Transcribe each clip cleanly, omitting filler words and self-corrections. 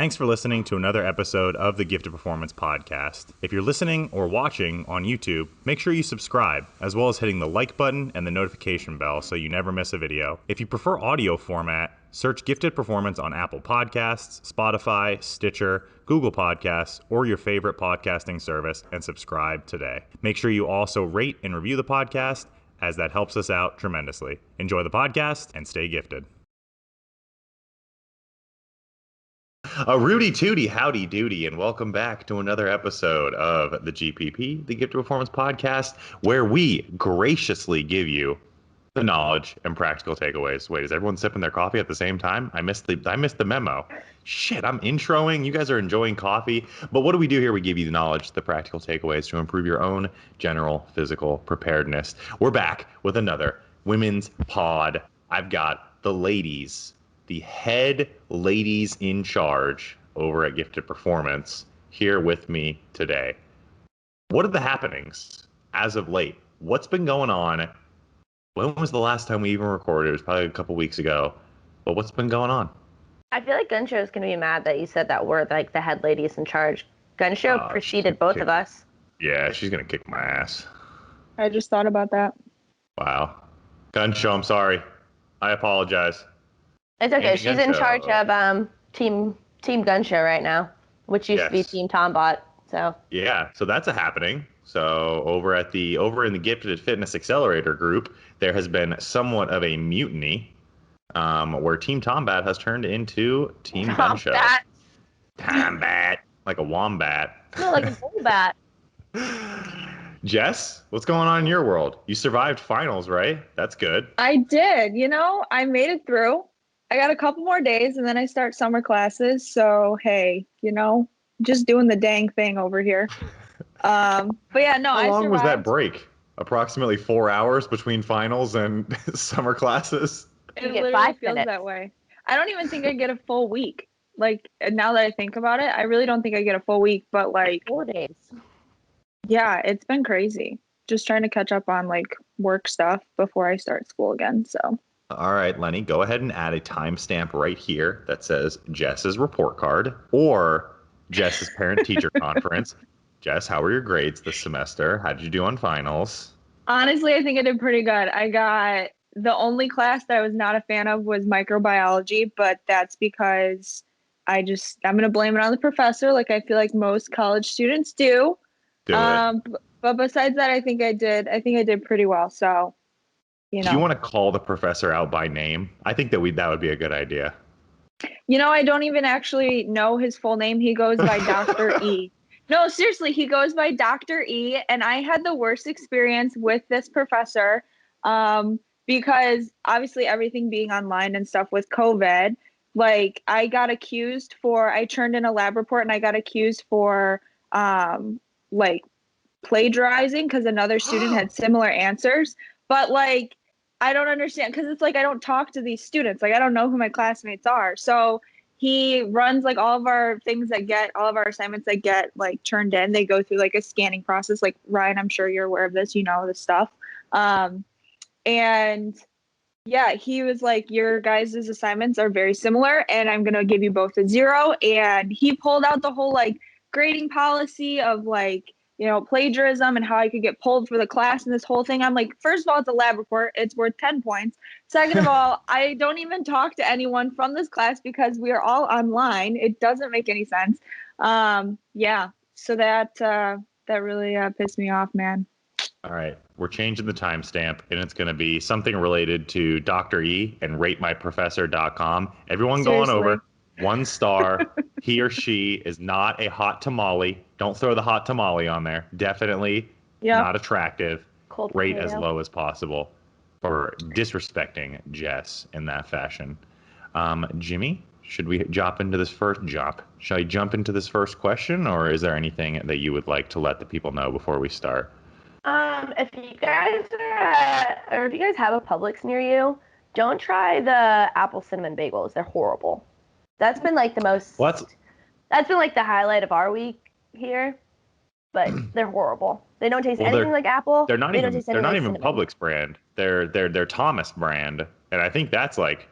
Thanks for listening to another episode of the Gifted Performance Podcast. If you're listening or watching on YouTube, make sure you subscribe, as well as hitting the like button and the notification bell so you never miss a video. If you prefer audio format, search Gifted Performance on Apple Podcasts, Spotify, Stitcher, Google Podcasts, or your favorite podcasting service, and subscribe today. Make sure you also rate and review the podcast, as that helps us out tremendously. Enjoy the podcast and stay gifted. A Rudy Tooty, howdy doody, and welcome back to another episode of the GPP, the Gifted Performance Podcast, where we graciously give you the knowledge and practical takeaways. Wait, is everyone sipping their coffee at the same time? I missed the memo. Shit, I'm introing. You guys are enjoying coffee. But what do we do here? We give you the knowledge, the practical takeaways to improve your own general physical preparedness. We're back with another women's pod. I've got the ladies, the head ladies in charge over at Gifted Performance here with me today. What are the happenings as of late? What's been going on? When was the last time we even recorded? It was probably a couple weeks ago. But what's been going on? I feel like Gunshow is going to be mad that you said that we're like the head ladies in charge. Gunshow preceded both of us. Yeah, she's going to kick my ass. I just thought about that. Wow. Gunshow, I'm sorry. I apologize. It's okay. She's in charge of Team Gunshow right now, which used to be Team Tombot. So yeah, so that's a happening. So over in the Gifted Fitness Accelerator group, there has been somewhat of a mutiny, where Team Tombat has turned into Team Gunshow. Tombat, like a wombat. No, like a wombat. Jess, what's going on in your world? You survived finals, right? That's good. I did. I made it through. I got a couple more days and then I start summer classes. So, hey, just doing the dang thing over here. But yeah, no, I survived. How long was that break? Approximately 4 hours between finals and summer classes? It literally feels that way. I don't even think I get a full week. Like, now that I think about it, I really don't think I get a full week, but like 4 days. Yeah, it's been crazy. Just trying to catch up on like work stuff before I start school again. So. All right, Lenny, go ahead and add a timestamp right here that says Jess's report card or Jess's parent-teacher conference. Jess, how were your grades this semester? How did you do on finals? Honestly, I think I did pretty good. I got the only class that I was not a fan of was microbiology, but that's because I'm going to blame it on the professor, like I feel like most college students do. But besides that, I think I did pretty well. So, Do you want to call the professor out by name? I think that would be a good idea. I don't even actually know his full name. He goes by Dr. E. No, seriously, he goes by Dr. E. And I had the worst experience with this professor because obviously everything being online and stuff with COVID, like I turned in a lab report and I got accused for like plagiarizing because another student had similar answers. But like, I don't understand because it's like I don't talk to these students. Like I don't know who my classmates are. So he runs like all of our assignments that get like turned in. They go through like a scanning process. Like Ryan, I'm sure you're aware of this. You know this stuff. And yeah, he was like, your guys' assignments are very similar, and I'm gonna give you both a 0. And he pulled out the whole like grading policy of like, plagiarism and how I could get pulled for the class and this whole thing. I'm like, first of all, it's a lab report. It's worth 10 points. Second of all, I don't even talk to anyone from this class because we are all online. It doesn't make any sense. Yeah. So that really pissed me off, man. All right. We're changing the timestamp, and it's going to be something related to Dr. E and ratemyprofessor.com. Everyone go on over. 1 star. He or she is not a hot tamale. Don't throw the hot tamale on there. Definitely not attractive. Cold Rate potato. as low as possible for disrespecting Jess in that fashion. Jimmy, should we jump into this first Shall I jump into this first question, or is there anything that you would like to let the people know before we start? If you guys if you guys have a Publix near you, don't try the apple cinnamon bagels. They're horrible. That's been like the most. That's been like the highlight of our week here, but they're horrible. They don't taste anything like apple. They're not even Publix brand. They're Thomas brand, and I think that's like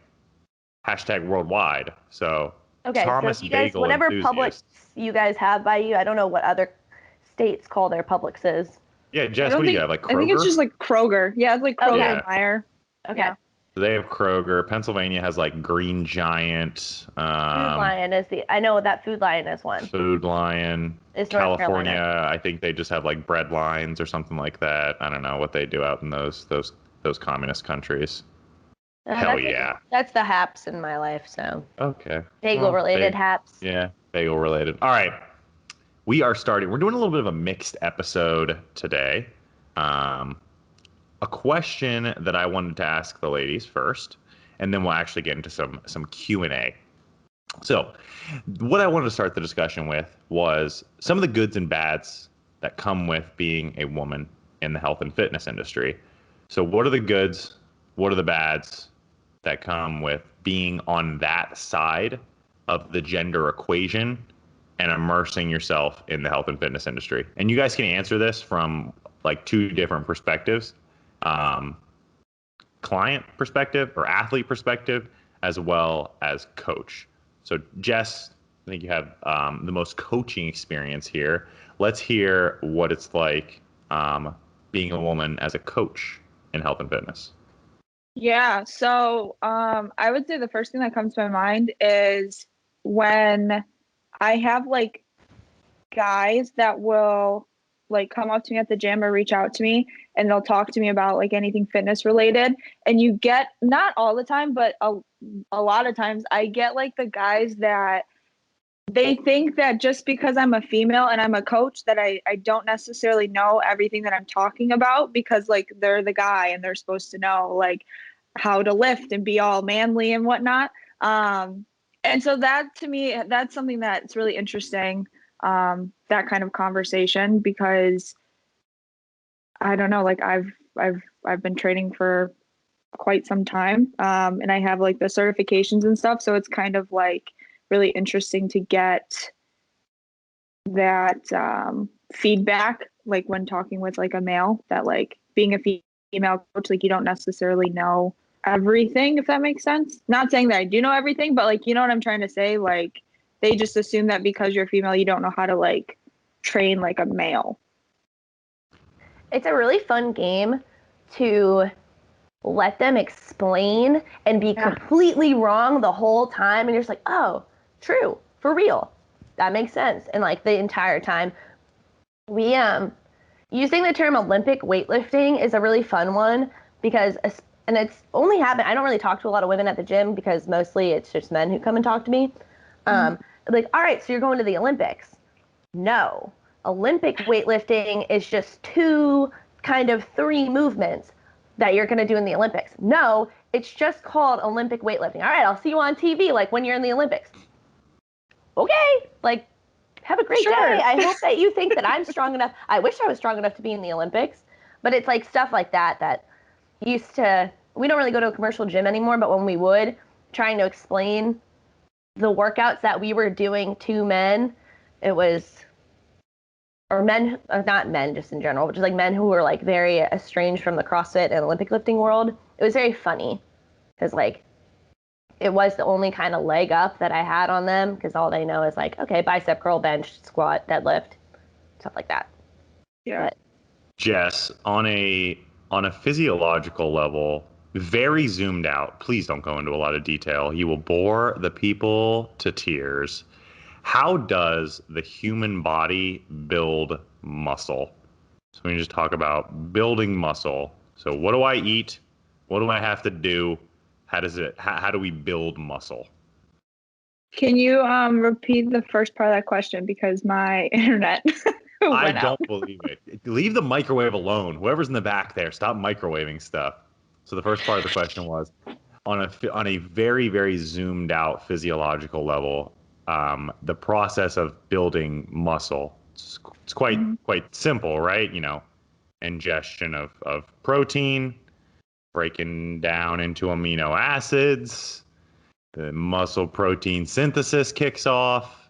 # worldwide. So Okay, so Thomas if you guys, Bagel whatever enthusiast. Publix you guys have by you, I don't know what other states call their Publixes. Yeah, I Jess, don't what do you think have? Like I think it's Kroger? just like Kroger. Yeah, it's like Kroger Okay. and Meyer. Okay. Yeah. So they have Kroger. Pennsylvania has like Green Giant, Food Lion is I know that Food Lion is one. Food Lion. It's North California, Carolina. I think they just have like bread lines or something like that. I don't know what they do out in those communist countries. Hell yeah. That's the haps in my life, so. Okay. Bagel related haps. Yeah, bagel related. All right. We are starting. We're doing a little bit of a mixed episode today. A question that I wanted to ask the ladies first, and then we'll actually get into some Q&A. So, what I wanted to start the discussion with was some of the goods and bads that come with being a woman in the health and fitness industry. So, what are the goods? What are the bads that come with being on that side of the gender equation and immersing yourself in the health and fitness industry? And you guys can answer this from like two different perspectives. Client perspective or athlete perspective, as well as coach. So Jess, I think you have the most coaching experience here. Let's hear what it's like being a woman as a coach in health and fitness. Yeah, so I would say the first thing that comes to my mind is when I have like guys that will like come up to me at the gym or reach out to me and they'll talk to me about like anything fitness related, and you get, not all the time, but a lot of times I get like the guys that they think that just because I'm a female and I'm a coach that I don't necessarily know everything that I'm talking about, because like they're the guy and they're supposed to know like how to lift and be all manly and whatnot. And so that to me, that's something that's really interesting, that kind of conversation, because I don't know, like I've been training for quite some time, and I have like the certifications and stuff. So it's kind of like really interesting to get that feedback, like when talking with like a male, that like being a female coach, like you don't necessarily know everything, if that makes sense. Not saying that I do know everything, but like, you know what I'm trying to say? Like they just assume that because you're female, you don't know how to like train like a male. It's a really fun game to let them explain and be completely wrong the whole time. And you're just like, oh, true, for real. That makes sense. And like the entire time we, using the term Olympic weightlifting is a really fun one because, and it's only happened, I don't really talk to a lot of women at the gym because mostly it's just men who come and talk to me. Like, all right, so you're going to the Olympics. No, Olympic weightlifting is just three movements that you're going to do in the Olympics. No, it's just called Olympic weightlifting. All right, I'll see you on TV, like when you're in the Olympics. Okay, like, have a great day. I hope that you think that I'm strong enough. I wish I was strong enough to be in the Olympics, but it's like stuff like that used to, we don't really go to a commercial gym anymore, but when we would, trying to explain the workouts that we were doing to men, it was, or men, not men just in general, but just like men who were like very estranged from the CrossFit and Olympic lifting world. It was very funny because like it was the only kind of leg up that I had on them, because all they know is like, okay, bicep curl, bench, squat, deadlift, stuff like that. Yeah. But, Jess, on a physiological level, very zoomed out, please don't go into a lot of detail. You will bore the people to tears. How does the human body build muscle? So we just talk about building muscle. So what do I eat? What do I have to do? How do we build muscle? Can you repeat the first part of that question, because my internet I went don't out. believe it. Leave the microwave alone. Whoever's in the back there, stop microwaving stuff. So the first part of the question was, on a very, very zoomed out physiological level, the process of building muscle. It's quite simple, right? You know, ingestion of protein, breaking down into amino acids. The muscle protein synthesis kicks off.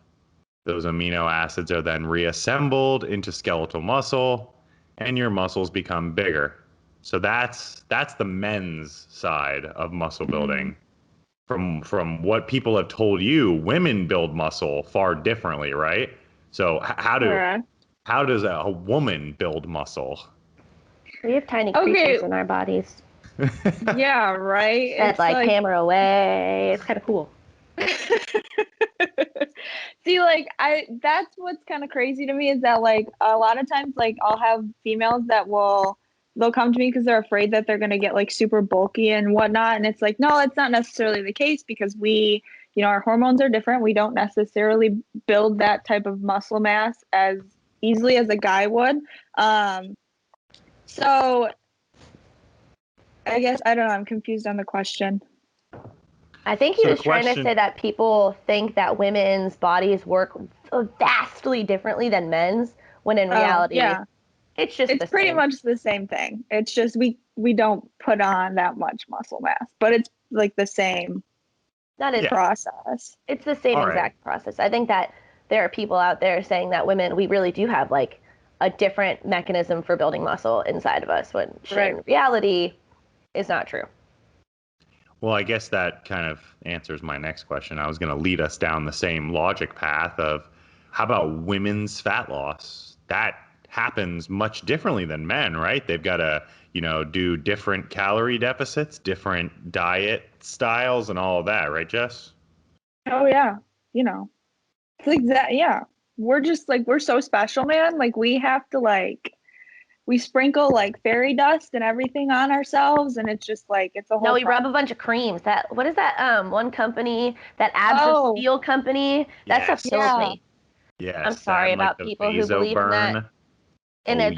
Those amino acids are then reassembled into skeletal muscle, and your muscles become bigger. So that's the men's side of muscle building. from what people have told you, women build muscle far differently, right? So how does a woman build muscle? We have tiny creatures in our bodies. Yeah, right. That like hammer away. It's kind of cool. See, like that's what's kind of crazy to me is that like a lot of times like I'll have females that they'll come to me because they're afraid that they're gonna get like super bulky and whatnot, and it's like, no, it's not necessarily the case because we, our hormones are different. We don't necessarily build that type of muscle mass as easily as a guy would. So I guess I don't know. I'm confused on the question. I think he was trying to say that people think that women's bodies work vastly differently than men's, when in reality, it's pretty much the same thing. It's just we don't put on that much muscle mass, but it's like the same process. It's the same exact process. I think that there are people out there saying that women, we really do have like a different mechanism for building muscle inside of us, when in reality is not true. Well, I guess that kind of answers my next question. I was going to lead us down the same logic path of, how about women's fat loss? That happens much differently than men, right? They've got to, do different calorie deficits, different diet styles, and all of that, right, Jess? Oh, yeah. It's exactly, yeah. We're just like, we're so special, man. Like, we have to we sprinkle like fairy dust and everything on ourselves, and it's just like, it's a whole. No, we rub a bunch of creams. What is that? One company, that Abs of Steel company. That stuff kills me. Yes, I'm sorry about people who believe in that. And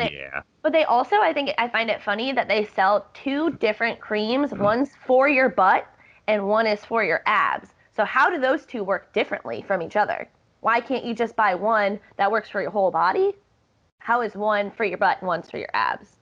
but they also, I find it funny that they sell two different creams. One's for your butt and one is for your abs. So how do those two work differently from each other? Why can't you just buy one that works for your whole body? How is one for your butt and one's for your abs?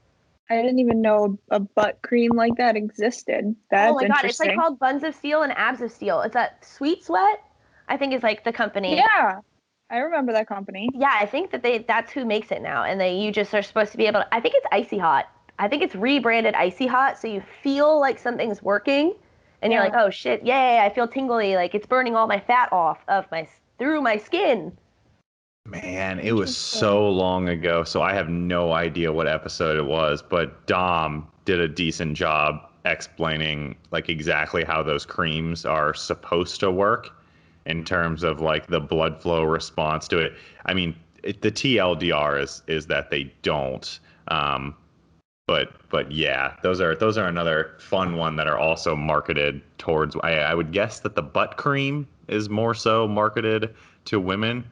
I didn't even know a butt cream like that existed. That's interesting. Oh my God, it's like called Buns of Steel and Abs of Steel. It's a Sweet Sweat, I think, is like the company. Yeah, I remember that company. Yeah, I think that's who makes it now. And you just are supposed to be able to, I think it's Icy Hot. I think it's rebranded Icy Hot, so you feel like something's working and you're like, oh shit, yay, I feel tingly, like it's burning all my fat off through my skin. Man, it was so long ago, so I have no idea what episode it was, but Dom did a decent job explaining like exactly how those creams are supposed to work in terms of like the blood flow response to it. I mean, the TLDR is that they don't. But yeah, those are another fun one that are also marketed towards. I would guess that the butt cream is more so marketed to women.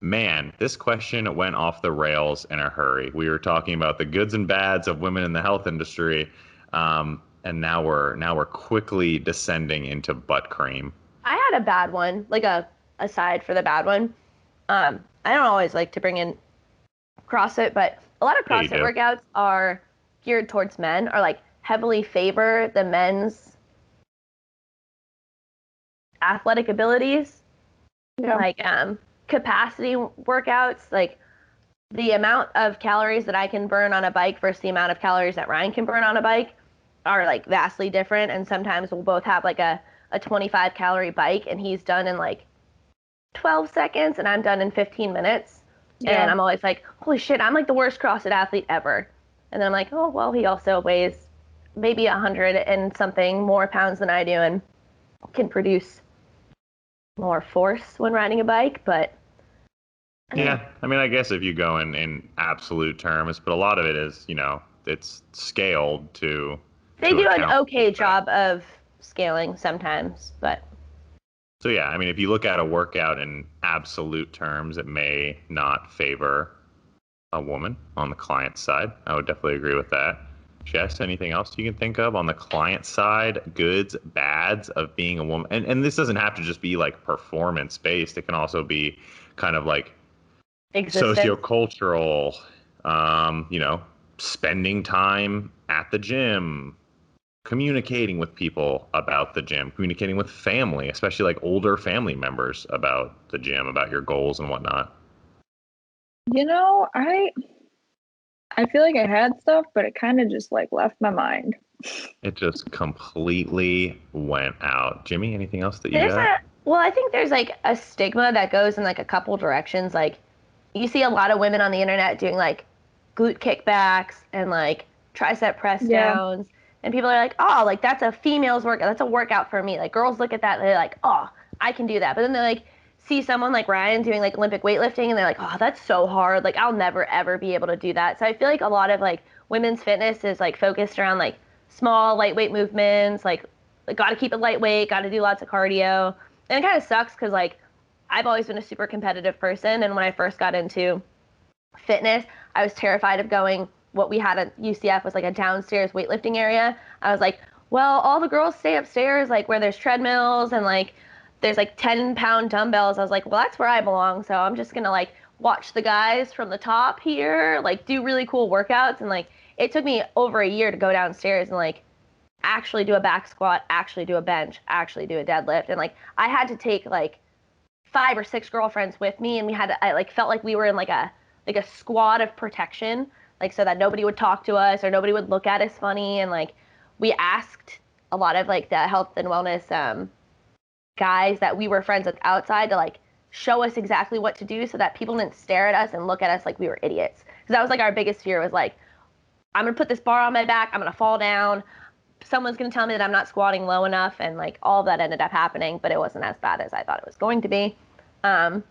Man, this question went off the rails in a hurry. We were talking about the goods and bads of women in the health industry, and now we're quickly descending into butt cream. I had a bad one, like a aside for the bad one. I don't always like to bring in CrossFit, but a lot of CrossFit workouts are geared towards men, or like heavily favor the men's athletic abilities. Yeah. Like capacity workouts, like the amount of calories that I can burn on a bike versus the amount of calories that Ryan can burn on a bike are like vastly different. And sometimes we'll both have like a 25 calorie bike and he's done in like 12 seconds and I'm done in 15 minutes. Yeah. And I'm always like, holy shit, I'm like the worst CrossFit athlete ever. And then I'm like, oh, well, he also weighs maybe 100 and something more pounds than I do and can produce more force when riding a bike. But yeah, I mean, I guess if you go in absolute terms, but a lot of it is, it's scaled to. They do an okay job of scaling sometimes, but. So yeah, I mean, if you look at a workout in absolute terms, it may not favor a woman on the client side. I would definitely agree with that. Jess, anything else you can think of on the client side, goods, bads of being a woman? And this doesn't have to just be like performance based. It can also be kind of like sociocultural, spending time at the gym, communicating with people about the gym, communicating with family, especially like older family members about the gym, about your goals and whatnot. I feel like I had stuff, but it kind of just like left my mind. It just completely went out. Jimmy, anything else that you got? Well, I think there's like a stigma that goes in like a couple directions. Like you see a lot of women on the internet doing like glute kickbacks and like tricep press Yeah. downs. And people are like, oh, like that's a female's workout. That's a workout for me. Like girls look at that and they're like, oh, I can do that. But then they like see someone like Ryan doing like Olympic weightlifting and they're like, oh, that's so hard. Like I'll never ever be able to do that. So I feel like a lot of like women's fitness is like focused around like small lightweight movements, like got to keep it lightweight, got to do lots of cardio. And it kind of sucks because like I've always been a super competitive person, and when I first got into fitness, I was terrified of going. What we had at UCF was like a downstairs weightlifting area. I was like, well, all the girls stay upstairs, like where there's treadmills and like there's like 10-pound dumbbells. I was like, well, that's where I belong. So I'm just gonna like watch the guys from the top here, like do really cool workouts. And like it took me over a year to go downstairs and like actually do a back squat, actually do a bench, actually do a deadlift. And like I had to take like 5 or 6 girlfriends with me, and we had to, I like felt like we were in like a squad of protection, like so that nobody would talk to us or nobody would look at us funny. And like we asked a lot of like the health and wellness guys that we were friends with outside to like show us exactly what to do so that people didn't stare at us and look at us like we were idiots. Because that was like our biggest fear was like, I'm gonna put this bar on my back, I'm gonna fall down, someone's going to tell me that I'm not squatting low enough, and like all of that ended up happening, but it wasn't as bad as I thought it was going to be. I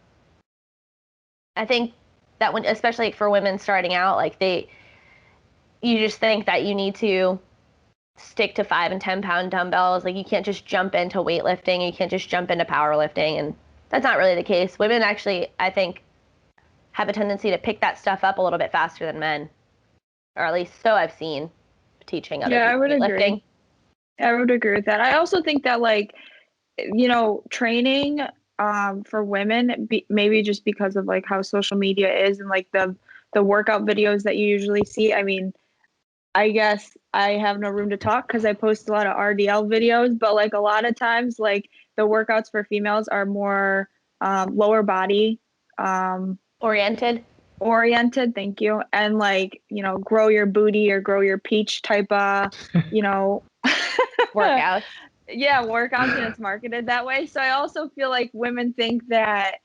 think that when, especially for women starting out, like you just think that you need to stick to 5 and 10-pound dumbbells. Like you can't just jump into weightlifting, you can't just jump into powerlifting, and that's not really the case. Women actually, I think, have a tendency to pick that stuff up a little bit faster than men, or at least so I've seen teaching other people I would weightlifting. agree. I would agree with that. I also think that like, training for women, maybe just because of like how social media is and like the workout videos that you usually see. I mean, I guess I have no room to talk because I post a lot of RDL videos, but like a lot of times, like the workouts for females are more lower body oriented. Thank you. And like, grow your booty or grow your peach type of, workouts. Yeah, workouts, and it's marketed that way. So I also feel like women think that,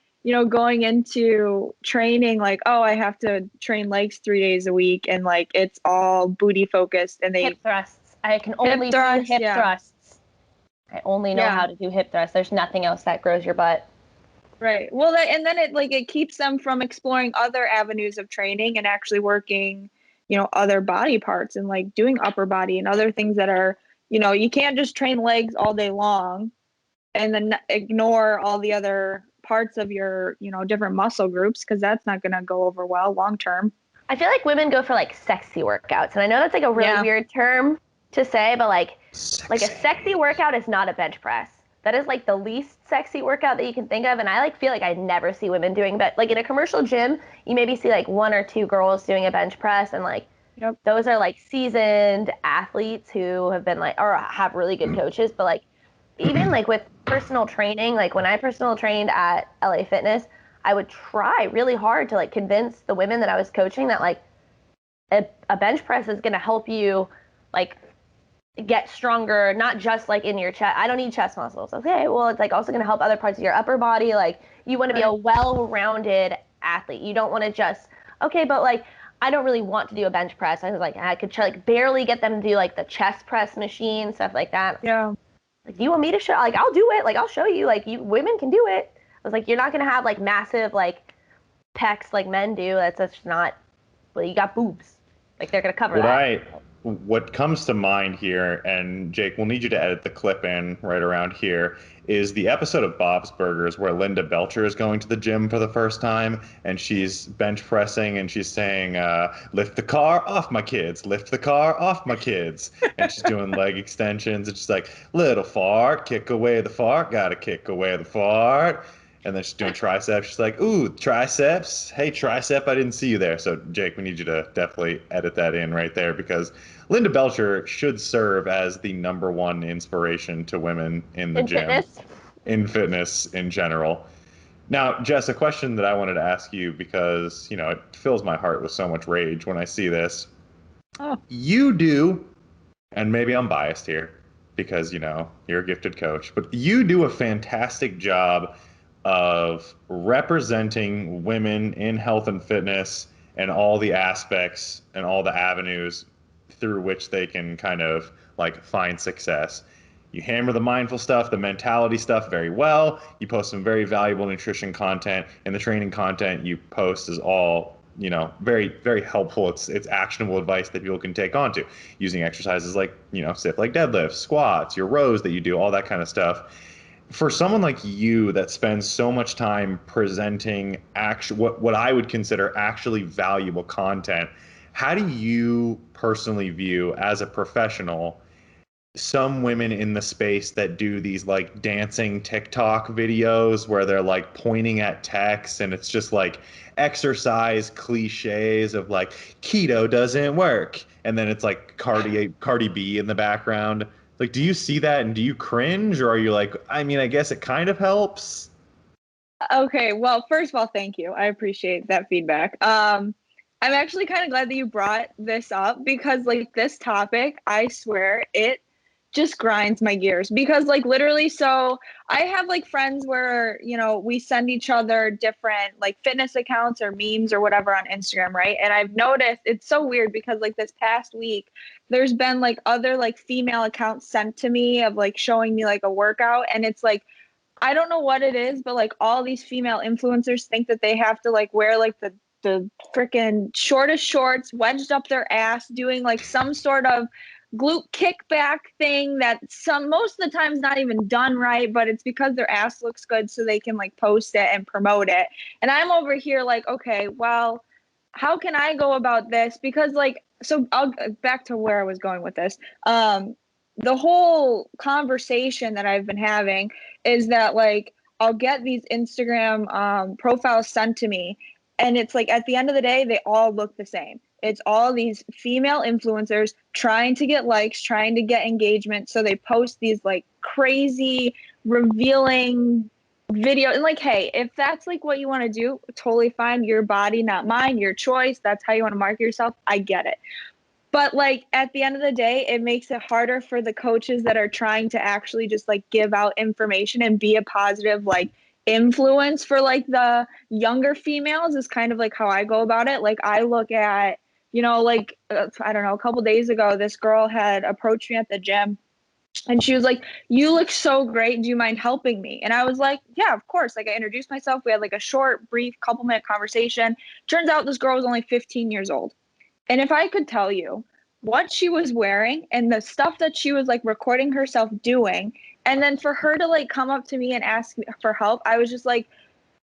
going into training, like, oh, I have to train legs 3 days a week and like it's all booty focused and hip thrusts. I can only do hip thrusts. I only know how to do hip thrusts. There's nothing else that grows your butt. Right. Well, and then it keeps them from exploring other avenues of training and actually working, other body parts and like doing upper body and other things that are, you can't just train legs all day long and then ignore all the other parts of your, different muscle groups, because that's not going to go over well long term. I feel like women go for like sexy workouts. And I know that's like a really weird term to say, but like a sexy workout is not a bench press. That is like the least sexy workout that you can think of. And I like feel like I never see women doing, but like in a commercial gym, you maybe see like 1 or 2 girls doing a bench press, and like those are like seasoned athletes who have been like, or have really good coaches. But like even like with personal training, like when I personal trained at LA Fitness, I would try really hard to like convince the women that I was coaching that like a bench press is going to help you like get stronger, not just like in your chest. I don't need chest muscles. Okay, well, it's like also going to help other parts of your upper body. Like you want to be a well-rounded athlete. You don't want to just, okay, but like I don't really want to do a bench press. I was like, I could try, like barely get them to do like the chest press machine, stuff like that. Yeah. Like, do you want me to show? Like, I'll do it. Like, I'll show you. Like, women can do it. I was like, you're not gonna have like massive like pecs like men do. That's just not. Well, you got boobs. Like, they're gonna cover that. What comes to mind here, and Jake, we'll need you to edit the clip in right around here, is the episode of Bob's Burgers where Linda Belcher is going to the gym for the first time, and she's bench pressing, and she's saying, lift the car off my kids, lift the car off my kids. And she's doing leg extensions, and she's like, little fart, kick away the fart, gotta kick away the fart. And then she's doing triceps. She's like, ooh, triceps. Hey, tricep, I didn't see you there. So, Jake, we need you to definitely edit that in right there, because Linda Belcher should serve as the #1 inspiration to women in the gym. Fitness? In fitness in general. Now, Jess, a question that I wanted to ask you, because, it fills my heart with so much rage when I see this. Oh. You do and maybe I'm biased here because, you're a gifted coach, but you do a fantastic job of representing women in health and fitness and all the aspects and all the avenues through which they can kind of like find success. You hammer the mindful stuff, the mentality stuff very well. You post some very valuable nutrition content, and the training content you post is all, very, very helpful. It's actionable advice that people can take onto using exercises like, sit like deadlifts, squats, your rows that you do, all that kind of stuff. For someone like you that spends so much time presenting what I would consider actually valuable content, how do you personally view as a professional some women in the space that do these like dancing TikTok videos where they're like pointing at text and it's just like exercise cliches of like keto doesn't work and then it's like Cardi B in the background. Like, do you see that and do you cringe, or are you like, I mean, I guess it kind of helps? Okay, well, first of all, thank you. I appreciate that feedback. I'm actually kind of glad that you brought this up because like this topic, I swear it just grinds my gears because like literally, so I have like friends where, we send each other different like fitness accounts or memes or whatever on Instagram, right? And I've noticed it's so weird because like this past week, there's been like other like female accounts sent to me of like showing me like a workout. And it's like, I don't know what it is, but like all these female influencers think that they have to like wear like the freaking shortest shorts wedged up their ass doing like some sort of glute kickback thing that most of the time's not even done right, but it's because their ass looks good so they can like post it and promote it. And I'm over here like, okay, well, how can I go about this? Because like, so I'll back to where I was going with this. The whole conversation that I've been having is that like I'll get these Instagram profiles sent to me, and it's like at the end of the day, they all look the same. It's all these female influencers trying to get likes, trying to get engagement. So they post these like crazy revealing video. And like, hey, if that's like what you want to do, totally fine. Your body, not mine, your choice. That's how you want to market yourself. I get it. But like at the end of the day, it makes it harder for the coaches that are trying to actually just like give out information and be a positive like influence for like the younger females is kind of like how I go about it. Like I look at, I don't know, a couple days ago, this girl had approached me at the gym and she was like, "You look so great. Do you mind helping me?" And I was like, "Yeah, of course." Like I introduced myself. We had like a short, brief, couple-minute conversation. Turns out this girl was only 15 years old. And if I could tell you what she was wearing and the stuff that she was like recording herself doing, and then for her to like come up to me and ask me for help, I was just like,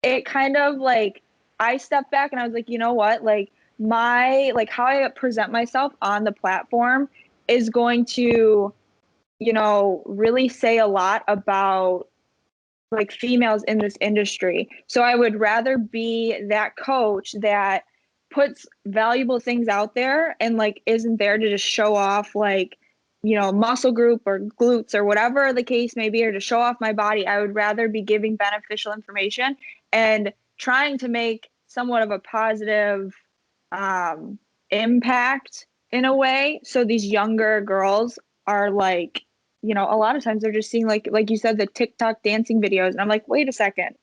it kind of like, I stepped back and I was like, you know what? Like like how I present myself on the platform is going to, really say a lot about like females in this industry. So I would rather be that coach that puts valuable things out there and like isn't there to just show off like, muscle group or glutes or whatever the case may be, or to show off my body. I would rather be giving beneficial information and trying to make somewhat of a positive impact in a way. So these younger girls are like, a lot of times they're just seeing like you said, the TikTok dancing videos. And I'm like, wait a second.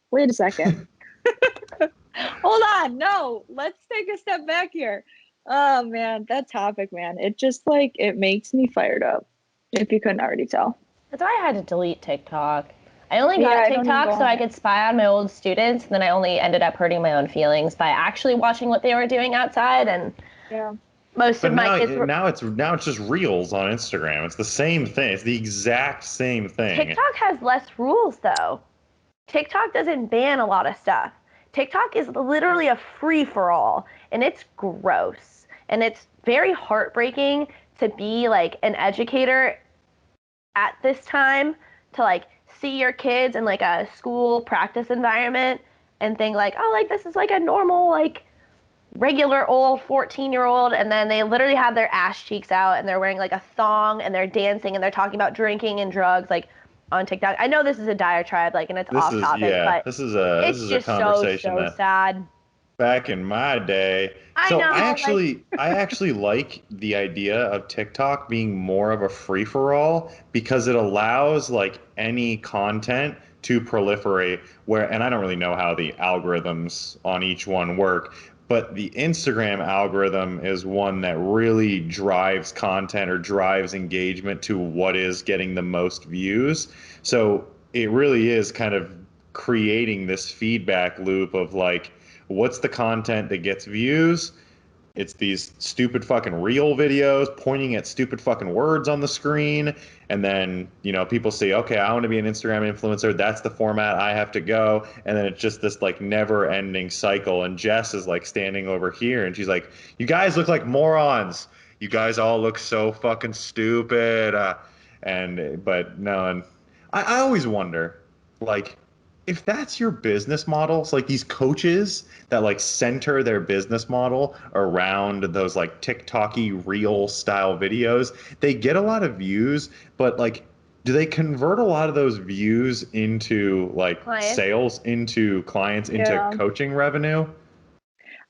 Hold on. No, let's take a step back here. Oh man, that topic, man. It just like, it makes me fired up. If you couldn't already tell. That's why I had to delete TikTok. I only got TikTok so I could spy on my old students, and then I only ended up hurting my own feelings by actually watching what they were doing outside. And yeah. Most of my kids now it's just reels on Instagram. It's the same thing. It's the exact same thing. TikTok has less rules though. TikTok doesn't ban a lot of stuff. TikTok is literally a free-for-all, and it's gross. And it's very heartbreaking to be like an educator at this time, to like see your kids in like a school practice environment and think like, oh, like this is like a normal like regular old 14-year-old, and then they literally have their ass cheeks out and they're wearing like a thong and they're dancing and they're talking about drinking and drugs like on TikTok. I know this is a diatribe, like, and it's off topic, but this is a conversation so sad. Back in my day. I So know, I actually like the idea of TikTok being more of a free-for-all because it allows like any content to proliferate where, and I don't really know how the algorithms on each one work, but the Instagram algorithm is one that really drives content or drives engagement to what is getting the most views. So it really is kind of creating this feedback loop of like, what's the content that gets views? It's these stupid fucking reel videos pointing at stupid fucking words on the screen. And then, people say, okay, I want to be an Instagram influencer. That's the format I have to go. And then it's just this like never ending cycle. And Jess is like standing over here and she's like, you guys look like morons. You guys all look so fucking stupid. But no, and I always wonder, like, if that's your business model, it's like these coaches that like center their business model around those like TikTok-y reel style videos, they get a lot of views, but like, do they convert a lot of those views into like clients. sales, into clients, into coaching revenue?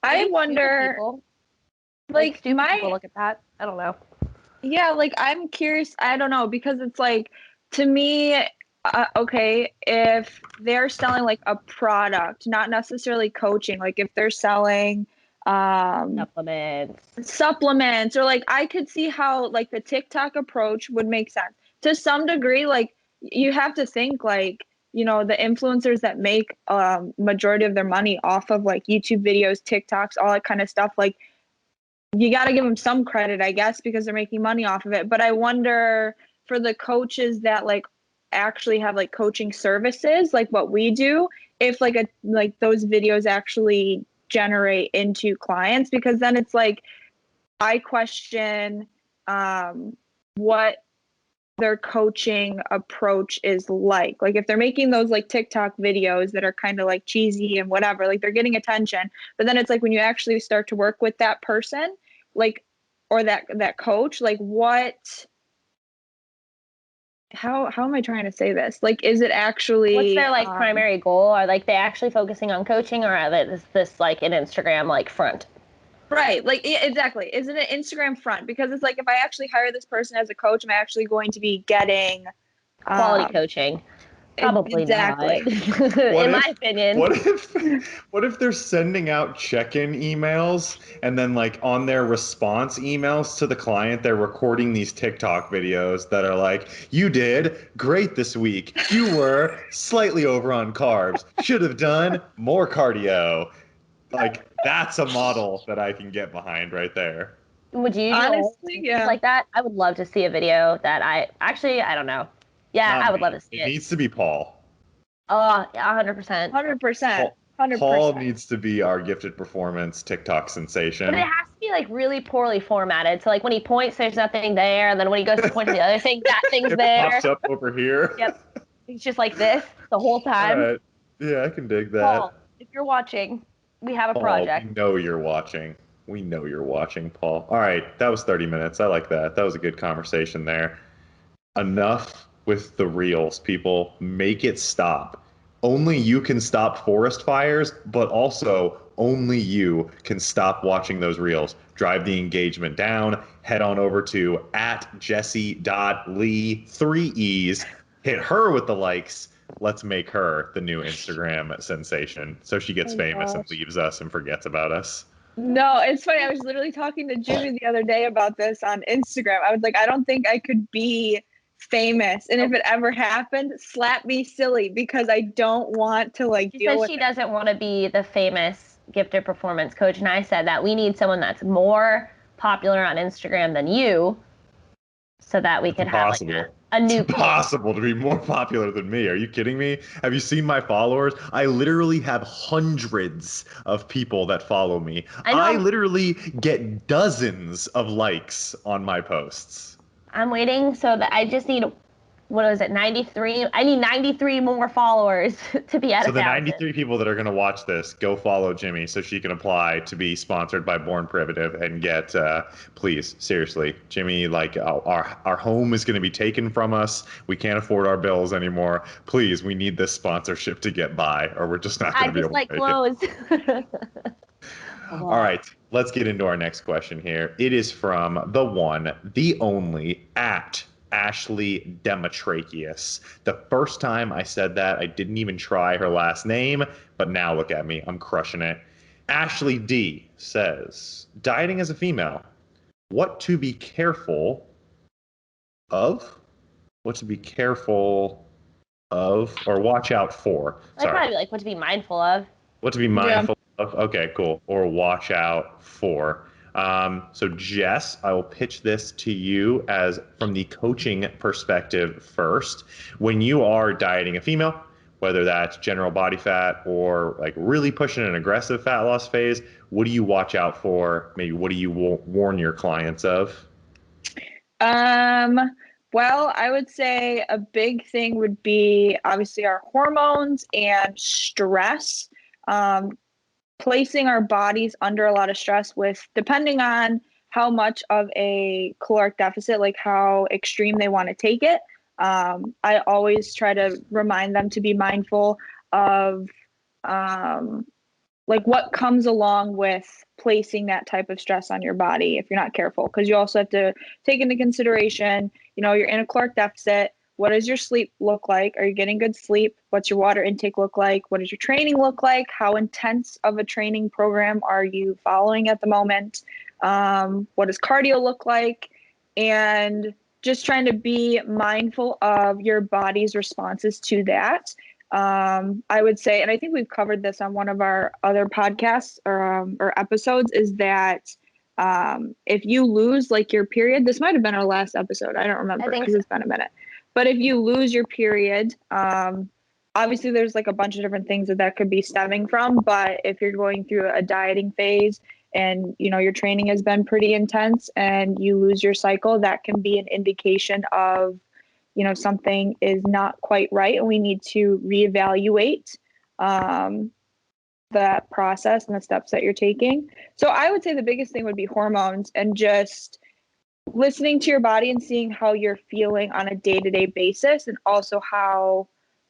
I wonder, like stupid people look at that. I don't know. Yeah, like I'm curious. I don't know, because it's like, to me, okay, if they're selling like a product, not necessarily coaching, like if they're selling supplements, or like, I could see how like the TikTok approach would make sense to some degree. Like, you have to think like, the influencers that make majority of their money off of like YouTube videos, TikToks, all that kind of stuff, like, you got to give them some credit, I guess, because they're making money off of it. But I wonder, for the coaches that like actually have like coaching services, like what we do, if like those videos actually generate into clients, because then it's like, I question what their coaching approach is like if they're making those like TikTok videos that are kind of like cheesy and whatever, like they're getting attention, but then it's like when you actually start to work with that person, like, or that coach, like how am I trying to say this? Like, is it actually, what's their like primary goal? Are like they actually focusing on coaching, or are they this like an Instagram like front? Right. Like, exactly. Is it an Instagram front? Because it's like, if I actually hire this person as a coach, am I actually going to be getting quality coaching? Probably exactly. not. In my opinion. What if they're sending out check-in emails and then like on their response emails to the client, they're recording these TikTok videos that are like, you did great this week. You were slightly over on carbs. Should have done more cardio. Like, that's a model that I can get behind right there. Would you honestly, like that? I would love to see a video that I don't know. Yeah, Not I would me. love to see it. It needs to be Paul. Oh, 100%. 100%. Paul needs to be our gifted performance TikTok sensation. But it has to be like really poorly formatted. So like when he points, there's nothing there, and then when he goes to point to the other thing, that thing's there. It pops up over here. Yep. It's just like this the whole time. All right. Yeah, I can dig that. Paul, if you're watching, we have a project. We know you're watching. We know you're watching, Paul. All right, that was 30 minutes. I like that. That was a good conversation there. Enough with the reels, people. Make it stop. Only you can stop forest fires, but also only you can stop watching those reels. Drive the engagement down. Head on over to @Jessie.Lee, 3 E's. Hit her with the likes. Let's make her the new Instagram sensation so she gets famous and leaves us and forgets about us. No, it's funny. I was literally talking to Jimmy the other day about this on Instagram. I was like, I don't think I could be famous. And if it ever happened, slap me silly, because I don't want to like deal with it. She doesn't want to be the famous gifted performance coach. And I said that we need someone that's more popular on Instagram than you, so that we could have like a new. It's impossible to be more popular than me. Are you kidding me? Have you seen my followers? I literally have hundreds of people that follow me. I literally get dozens of likes on my posts. I'm waiting, so that I just need, what is it, 93? I need 93 more followers to be at 1,000. So the 93 people that are going to watch this, go follow Jimmy so she can apply to be sponsored by Born Primitive and get, please, seriously, Jimmy, like our home is going to be taken from us. We can't afford our bills anymore. Please, we need this sponsorship to get by, or we're just not going to be able to make clothes. it. All right, let's get into our next question here. It is from the one, the only, at Ashley Demetracheus. The first time I said that, I didn't even try her last name, but now look at me, I'm crushing it. Ashley D says, dieting as a female, what to be careful of? What to be careful of or watch out for? I'd probably be like what to be mindful of. What to be mindful of? Okay, cool. Or watch out for. So Jess, I will pitch this to you as from the coaching perspective first. When you are dieting a female, whether that's general body fat or like really pushing an aggressive fat loss phase, what do you watch out for? Maybe what do you warn your clients of? Well, I would say a big thing would be obviously our hormones and stress. Placing our bodies under a lot of stress with, depending on how much of a caloric deficit, like how extreme they want to take it. I always try to remind them to be mindful of like what comes along with placing that type of stress on your body if you're not careful, because you also have to take into consideration, you're in a caloric deficit. What does your sleep look like? Are you getting good sleep? What's your water intake look like? What does your training look like? How intense of a training program are you following at the moment? What does cardio look like? And just trying to be mindful of your body's responses to that. I would say, and I think we've covered this on one of our other podcasts or episodes, is that if you lose like your period, this might have been our last episode. I don't remember because it's been a minute. But if you lose your period, obviously there's like a bunch of different things that could be stemming from. But if you're going through a dieting phase and, your training has been pretty intense and you lose your cycle, that can be an indication of, something is not quite right. And we need to reevaluate that process and the steps that you're taking. So I would say the biggest thing would be hormones and just listening to your body and seeing how you're feeling on a day-to-day basis, and also how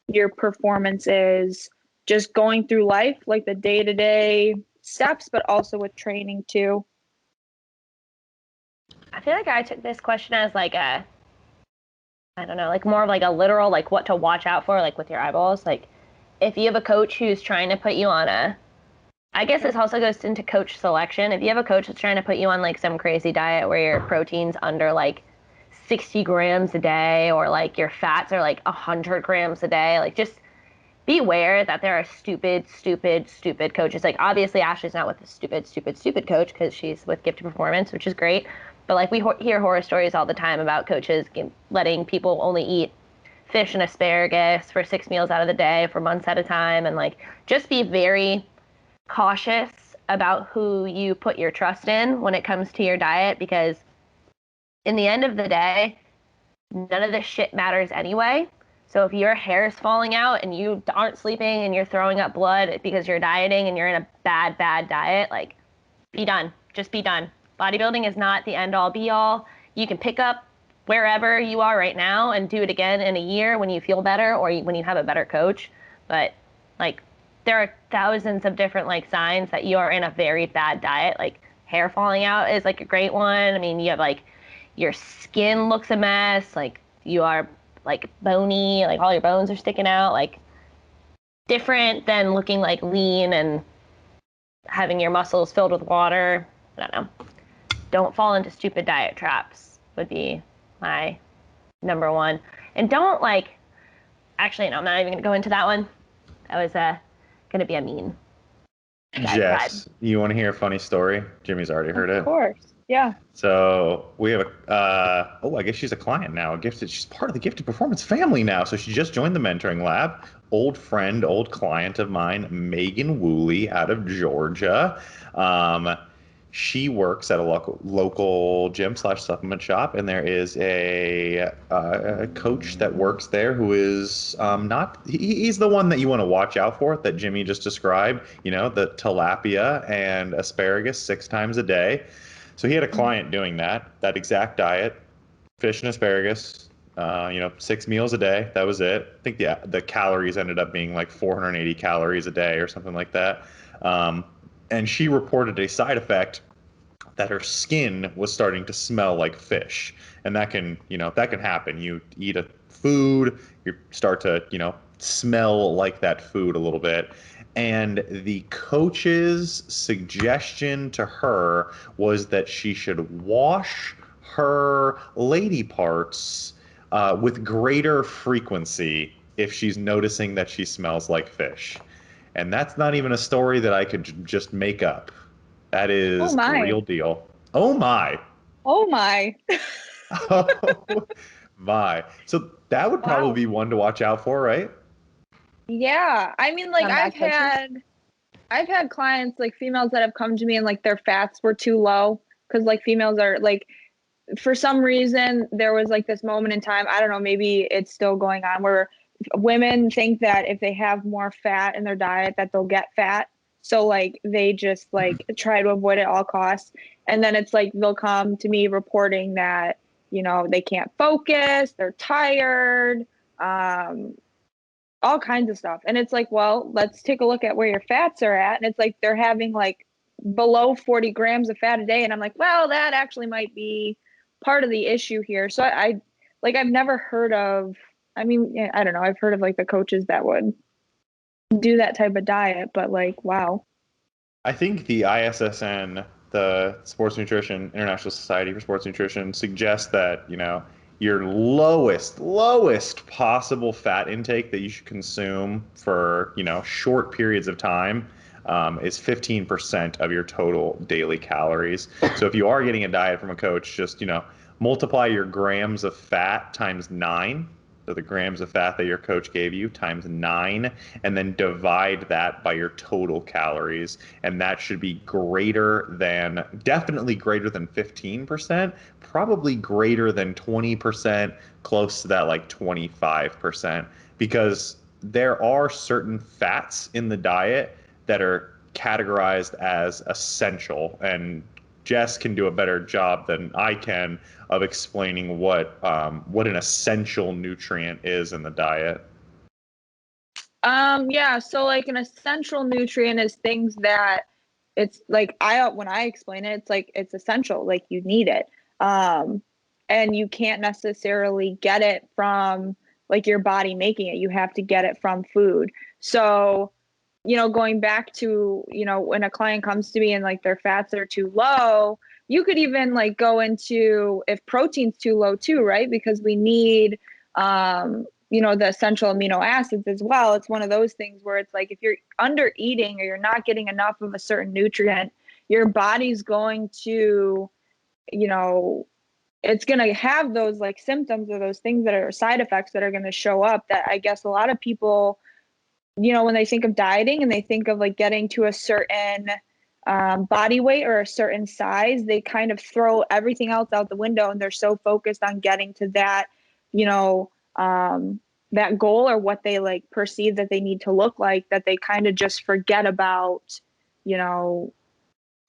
your performance is just going through life, like the day-to-day steps, but also with training too. I feel like I took this question as like a, I don't know, like more of like a literal, like what to watch out for, like with your eyeballs. Like if you have a coach who's trying to put you on I guess this also goes into coach selection. If you have a coach that's trying to put you on like some crazy diet where your protein's under like 60 grams a day, or like your fats are like 100 grams a day, like just beware that there are stupid coaches. Like obviously Ashley's not with a stupid coach because she's with Gifted Performance, which is great. But like we hear horror stories all the time about coaches letting people only eat fish and asparagus for 6 meals out of the day for months at a time. And like just be very cautious about who you put your trust in when it comes to your diet, because in the end of the day, none of this shit matters anyway. So if your hair is falling out and you aren't sleeping and you're throwing up blood because you're dieting and you're in a bad diet, like be done. Just be done. Bodybuilding is not the end all be all. You can pick up wherever you are right now and do it again in a year when you feel better or when you have a better coach. But like there are thousands of different like signs that you are in a very bad diet. Like hair falling out is like a great one. I mean, you have like your skin looks a mess. Like you are like bony, like all your bones are sticking out. Like different than looking like lean and having your muscles filled with water. I don't know. Don't fall into stupid diet traps would be my number one. And don't like, actually, no, I'm not even going to go into that one. That was going to be a mean. Jess, you want to hear a funny story? Jimmy's already heard it. Of course. Yeah. So we have I guess she's a client now. She's part of the Gifted Performance family now. So she just joined the mentoring lab. Old friend, old client of mine, Megan Woolley out of Georgia. She works at a local gym / supplement shop, and there is a coach that works there who is he's the one that you want to watch out for, that Jimmy just described, the tilapia and asparagus 6 times a day. So he had a client doing that exact diet, fish and asparagus, 6 meals a day. That was it. I think the calories ended up being like 480 calories a day or something like that. And she reported a side effect that her skin was starting to smell like fish. And that can, that can happen. You eat a food, you start to, smell like that food a little bit. And the coach's suggestion to her was that she should wash her lady parts with greater frequency if she's noticing that she smells like fish. And that's not even a story that I could just make up. That is the real deal. Oh my. Oh my. Oh my. So that would probably be one to watch out for, right? Yeah. I mean, like I've had clients, like females that have come to me and like their fats were too low because like females are like, for some reason there was like this moment in time, I don't know, maybe it's still going on, where women think that if they have more fat in their diet that they'll get fat. So like they just like try to avoid it at all costs. And then it's like they'll come to me reporting that, they can't focus, they're tired, all kinds of stuff. And it's like, well, let's take a look at where your fats are at. And it's like they're having like below 40 grams of fat a day. And I'm like, well, that actually might be part of the issue here. So I've never heard of, I mean, I don't know, I've heard of like the coaches that would do that type of diet, but like, wow. I think the ISSN, the Sports Nutrition, International Society for Sports Nutrition, suggests that, your lowest possible fat intake that you should consume for, short periods of time is 15% of your total daily calories. So if you are getting a diet from a coach, just, multiply your grams of fat times 9. So the grams of fat that your coach gave you times 9, and then divide that by your total calories. And that should be definitely greater than 15%, probably greater than 20%, close to that like 25%, because there are certain fats in the diet that are categorized as essential, and Jess can do a better job than I can of explaining what an essential nutrient is in the diet. Yeah, so like an essential nutrient is things that it's like when I explain it, it's like it's essential, like you need it. And you can't necessarily get it from like your body making it. You have to get it from food. So, going back to, when a client comes to me and like their fats are too low, you could even like go into if protein's too low too, right? Because we need, the essential amino acids as well. It's one of those things where it's like if you're under eating or you're not getting enough of a certain nutrient, your body's going to, it's going to have those like symptoms or those things that are side effects that are going to show up that I guess a lot of people, when they think of dieting and they think of like getting to a certain body weight or a certain size, they kind of throw everything else out the window and they're so focused on getting to that, that goal or what they like perceive that they need to look like, that they kind of just forget about,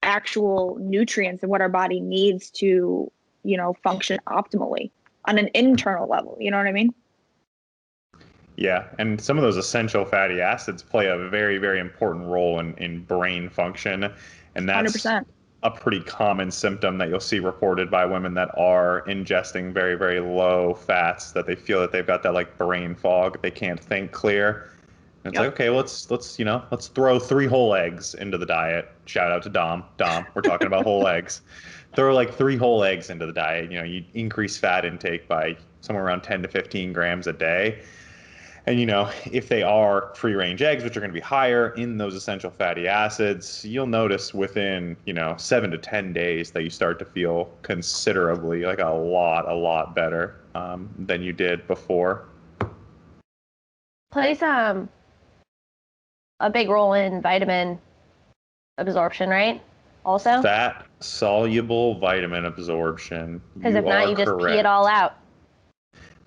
actual nutrients and what our body needs to, function optimally on an internal level. You know what I mean? Yeah, and some of those essential fatty acids play a very, very important role in brain function, and that's 100%. a pretty common symptom that you'll see reported by women that are ingesting very, very low fats, that they feel that they've got that like brain fog, they can't think clear. And it's like, okay, let's throw 3 whole eggs into the diet. Shout out to Dom. Dom, we're talking about whole eggs. Throw like 3 whole eggs into the diet. You increase fat intake by somewhere around 10 to 15 grams a day. And, if they are free range eggs, which are going to be higher in those essential fatty acids, you'll notice within, 7 to 10 days that you start to feel considerably, like a lot better than you did before. Plays a big role in vitamin absorption, right? Also? Fat soluble vitamin absorption. Because if not, you just pee it all out.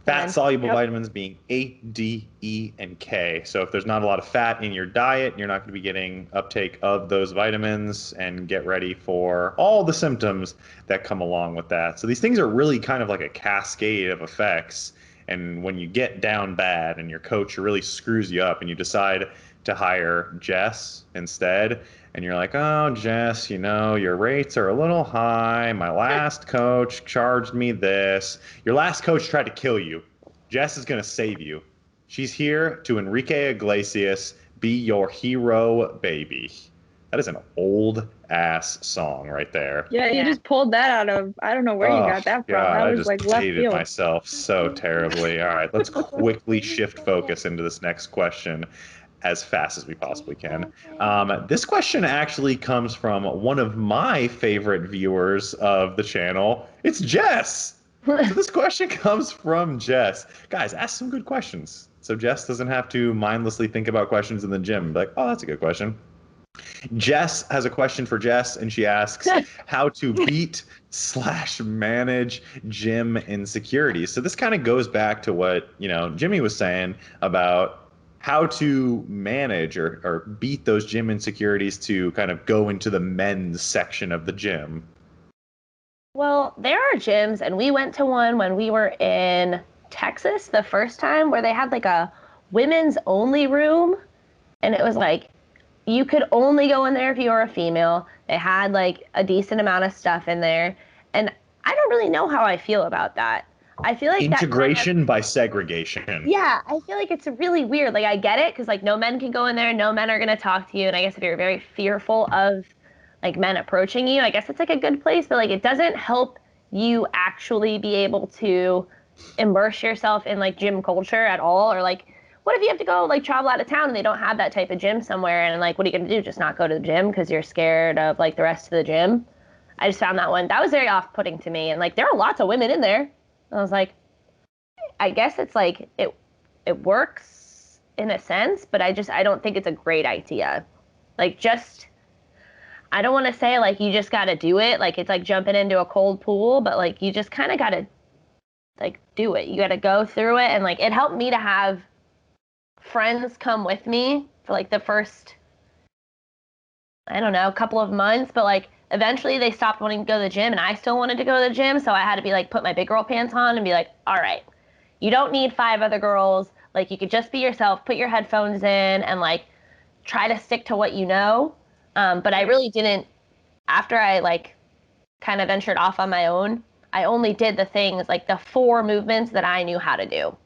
Fat soluble vitamins being A, D, E, and K. So if there's not a lot of fat in your diet, you're not going to be getting uptake of those vitamins, and get ready for all the symptoms that come along with that. So these things are really kind of like a cascade of effects. And when you get down bad and your coach really screws you up and you decide to hire Jess instead, and you're like, oh, Jess, your rates are a little high. My last coach charged me this. Your last coach tried to kill you. Jess is going to save you. She's here to Enrique Iglesias, be your hero, baby. That is an old ass song right there. Yeah, you just pulled that out of, I don't know where you got that from. God, That was I just like left hated field. myself so terribly. All right, let's quickly shift focus into this next question as fast as we possibly can. This question actually comes from one of my favorite viewers of the channel. It's Jess. So this question comes from Jess. Guys, ask some good questions. So Jess doesn't have to mindlessly think about questions in the gym. Be like, oh, that's a good question. Jess has a question for Jess, and she asks how to beat/manage gym insecurities. So this kind of goes back to what, Jimmy was saying about how to manage or beat those gym insecurities to kind of go into the men's section of the gym. Well, there are gyms, and we went to one when we were in Texas the first time, where they had like a women's only room, and it was like you could only go in there if you were a female. They had like a decent amount of stuff in there, and I don't really know how I feel about that. I feel like integration by segregation. Yeah, I feel like it's really weird. Like, I get it, because like no men can go in there, no men are gonna talk to you, and I guess if you're very fearful of like men approaching you, I guess it's like a good place, but like it doesn't help you actually be able to immerse yourself in like gym culture at all. Or like, what if you have to go like travel out of town and they don't have that type of gym somewhere, and like what are you gonna do? Just not go to the gym because you're scared of like the rest of the gym? I just found that was very off-putting to me, and like there are lots of women in there. I was like, I guess it's like it works in a sense, but I don't think it's a great idea. Like, just, I don't want to say like you just got to do it, like it's like jumping into a cold pool, but like you just kind of got to like do it. You got to go through it, and like it helped me to have friends come with me for like the first, I don't know, couple of months, but like eventually they stopped wanting to go to the gym, and I still wanted to go to the gym, so I had to be like, put my big girl pants on and be like, all right, you don't need 5 other girls. Like, you could just be yourself, put your headphones in, and like try to stick to what you know. But I really didn't, after I like kind of ventured off on my own, I only did the things, like the 4 movements that I knew how to do.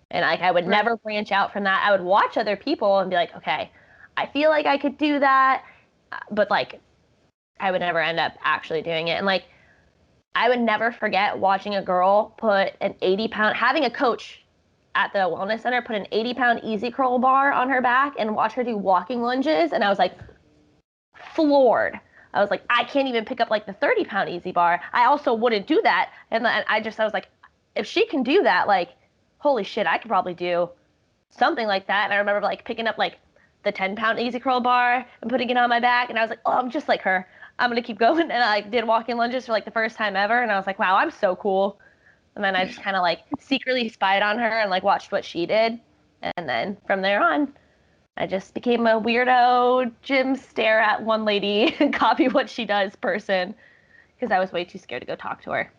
And like, I would never branch out from that. I would watch other people and be like, okay, I feel like I could do that, but like I would never end up actually doing it. And like, I would never forget watching a girl put an 80-pound, having a coach at the wellness center put an 80-pound easy curl bar on her back and watch her do walking lunges. And I was like floored. I was like, I can't even pick up like the 30-pound easy bar. I also wouldn't do that. And then I was like, if she can do that, like, holy shit, I could probably do something like that. And I remember like picking up like the 10-pound easy curl bar and putting it on my back. And I was like, oh, I'm just like her. I'm going to keep going. And I like did walking lunges for like the first time ever. And I was like, wow, I'm so cool. And then I just kind of like secretly spied on her and like watched what she did. And then from there on, I just became a weirdo gym stare at one lady and copy what she does person, because I was way too scared to go talk to her.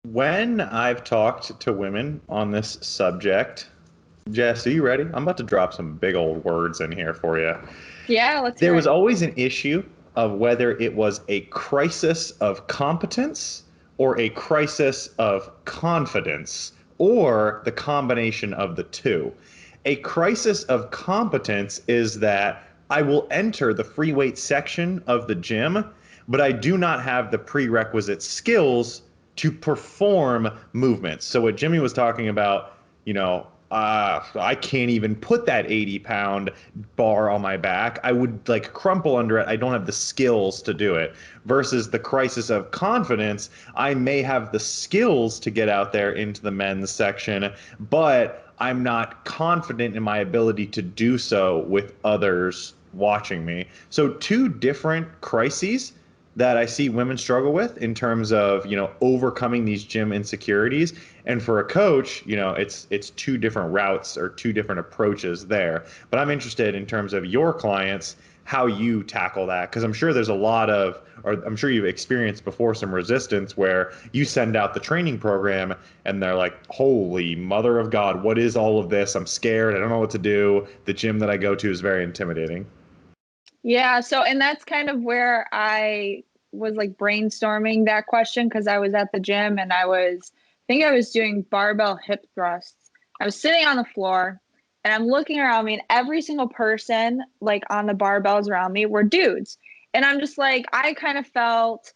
When I've talked to women on this subject, Jess, are you ready? I'm about to drop some big old words in here for you. Yeah, let's There hear was it. always an issue of whether it was a crisis of competence or a crisis of confidence, or the combination of the two. A crisis of competence is that I will enter the free weight section of the gym, but I do not have the prerequisite skills to perform movements. So what Jimmy was talking about, I can't even put that 80-pound bar on my back. I would like crumple under it. I don't have the skills to do it. Versus the crisis of confidence, I may have the skills to get out there into the men's section, but I'm not confident in my ability to do so with others watching me. So 2 different crises that I see women struggle with in terms of, overcoming these gym insecurities. And for a coach, it's 2 different routes or 2 different approaches there. But I'm interested in terms of your clients, how you tackle that, because I'm sure there's a lot of, or I'm sure you've experienced before, some resistance where you send out the training program and they're like, holy mother of God, what is all of this? I'm scared. I don't know what to do. The gym that I go to is very intimidating. Yeah. So, and that's kind of where I was like brainstorming that question, because I was at the gym and I think I was doing barbell hip thrusts. I was sitting on the floor and I'm looking around me, and every single person like on the barbells around me were dudes. And I'm just like, I kind of felt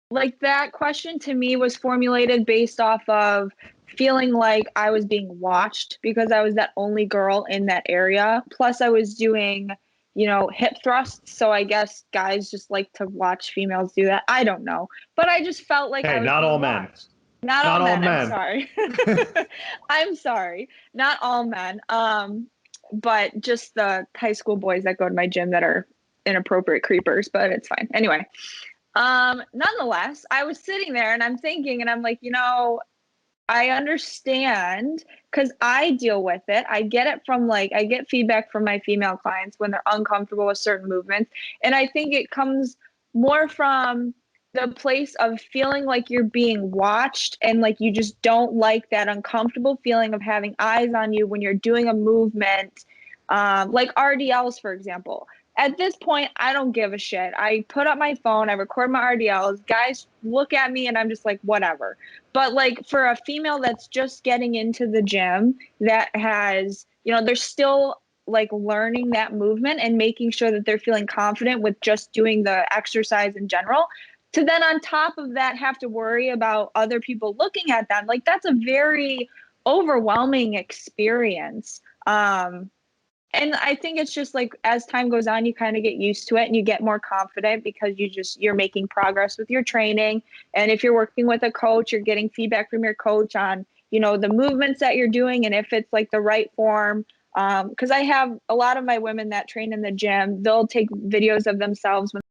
like that question to me was formulated based off of feeling like I was being watched because I was that only girl in that area. Plus, I was doing, hip thrusts. So I guess guys just like to watch females do that. I don't know. But I just felt like I Hey, was not being all men. watched. Not all Not all men. I'm men. sorry. I'm sorry. Not all men. But just the high school boys that go to my gym that are inappropriate creepers, but it's fine. Anyway. Nonetheless, I was sitting there and I'm thinking, and I'm like, I understand because I deal with it. I get it from I get feedback from my female clients when they're uncomfortable with certain movements. And I think it comes more from the place of feeling like you're being watched and like you just don't like that uncomfortable feeling of having eyes on you when you're doing a movement, like RDLs, for example. At this point, I don't give a shit. I put up my phone, I record my RDLs, guys look at me, and I'm just like, whatever. But like for a female that's just getting into the gym that has, they're still like learning that movement and making sure that they're feeling confident with just doing the exercise in general, to then on top of that have to worry about other people looking at them. Like that's a very overwhelming experience. And I think it's just like as time goes on, you kind of get used to it and you get more confident because you're making progress with your training. And if you're working with a coach, you're getting feedback from your coach on, the movements that you're doing and if it's like the right form. Because I have a lot of my women that train in the gym, they'll take videos of themselves when